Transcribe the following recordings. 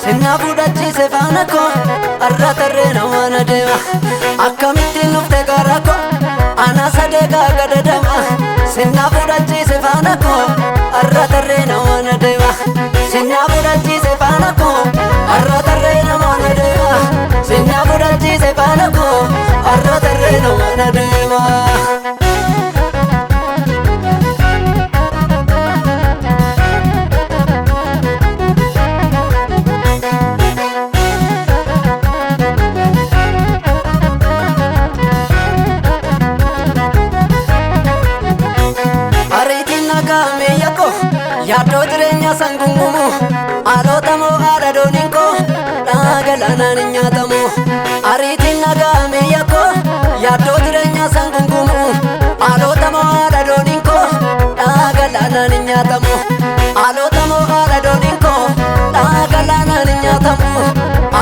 sinna fuudhachiise faana koo arra tarree namaan adeema akkamittiin dhufte gara koo ana sadeeqaa gadadama sinna fuudhachiise faana koo arra tarree namaan adeema sinna fuudhachiise faana koo arra tarree namaan adeema sinna fuudhachiise faana koo arra tarree namaan adeema. Yaadoo jireenya sangungumu alootamoo haadha dooninkoo dhaagalanaan hin nyaatamu ariitiin nagaa miyyakoo yaadoo jireenya sangungumu alootamoo haadha dooninkoo dhaagalanaan hin nyaatamu alootamoo haadha dooninkoo dhaagalanaan hin nyaatamu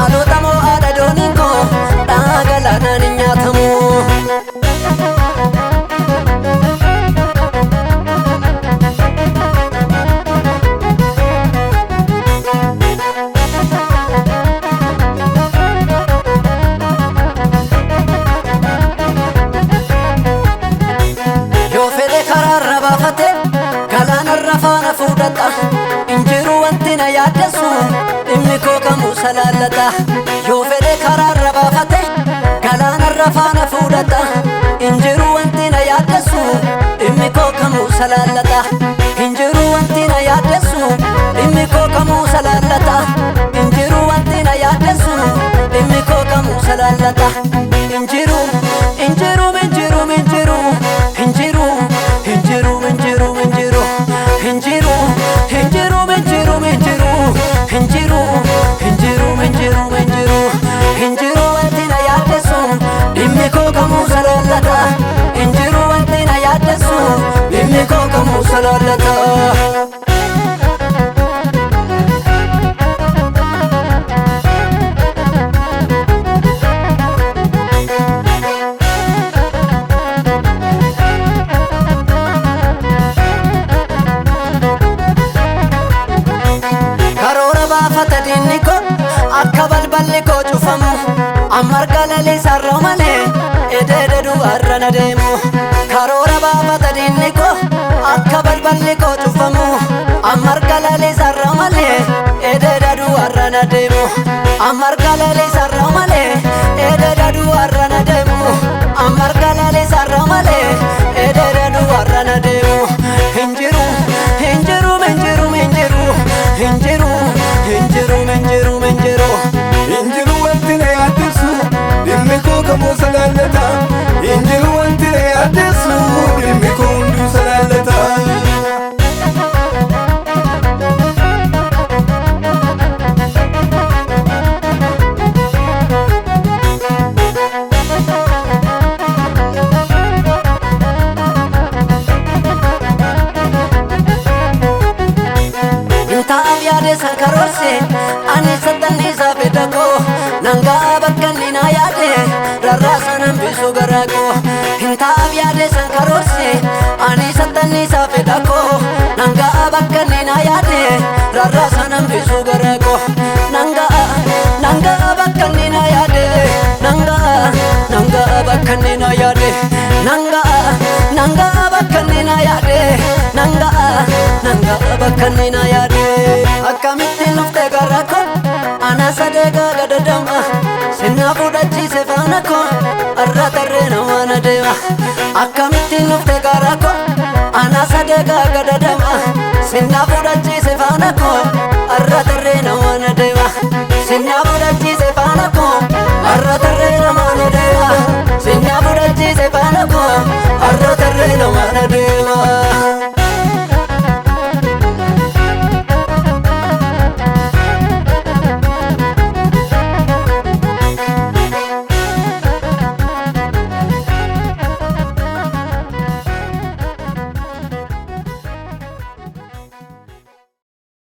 alootamoo haadha dooninkoo dhaagalanaan hin nyaatamu. Faana fuudhata injiru wanti na yaaddeessu dhimmi koo kamuu salaallata yoo fedhe karaarra baafate galaanarra faana fuudhata injiru wanti na yaaddeessu dhimmi koo kamuu salaallata injiru wanti na yaaddeessu dhimmi koo kamuu salaallata injiru wanti na yaaddeessu dhimmi koo kamuu salaallata injiru injiru injiru injiru injiru injiru injiru injiru Hinjiru, hinjiru, hinjiru, hinjiru, hinjiru, hinjiru, hinjiru, hinjiru, hinjiru wanti na yaaddeessu dhimmi koo kamuu salaallata hinjiru wanti na yaaddeessu dhimmi koo kamuu salaallata. Akka balballi koo cufamu ammarga lalisarra malee edeedadu har'an adeemu karoora baafata diinni koo akka balballi koo cufamu ammarga lalisarra malee edeedadu har'an adeemu ammarga lalisarra malee edeedadu har'an adeemu ammarga lalisarra malee edeedadu har'an adeemu hinjiru hinjiru hinjiru hinjiru hinjiru hinjiru hinjiru hinjiru injiru wanti na yaaddeessu dhimmi koo kamuu salaallata injiru wanti na yaaddeessu dhimmi koo hunduu salaallata. Intaaf yaade sankaroorse ani sattaniisa fedhakoo nangaa bakka inni na yaade rarraasa nambisu garaakoo intaaf yaade sankaroorse ani sattaniisa fedhakoo nangaa bakka inni na yaade rarraasa nambisu garaakoo nangaa bakka inni na yaade nangaa bakka inni na yaade nangaa bakka inni na yaade nangaa bakka inni na yaade akkamittiin dhufte gara koo ana sadeeqaa gadadama sinna fuudhachiise faana koo arra tarree namaan adeema akkamittiin dhufte gara koo ana sadeeqaa gadadama sinna fuudhachiise faana koo arra tarree namaan adeema.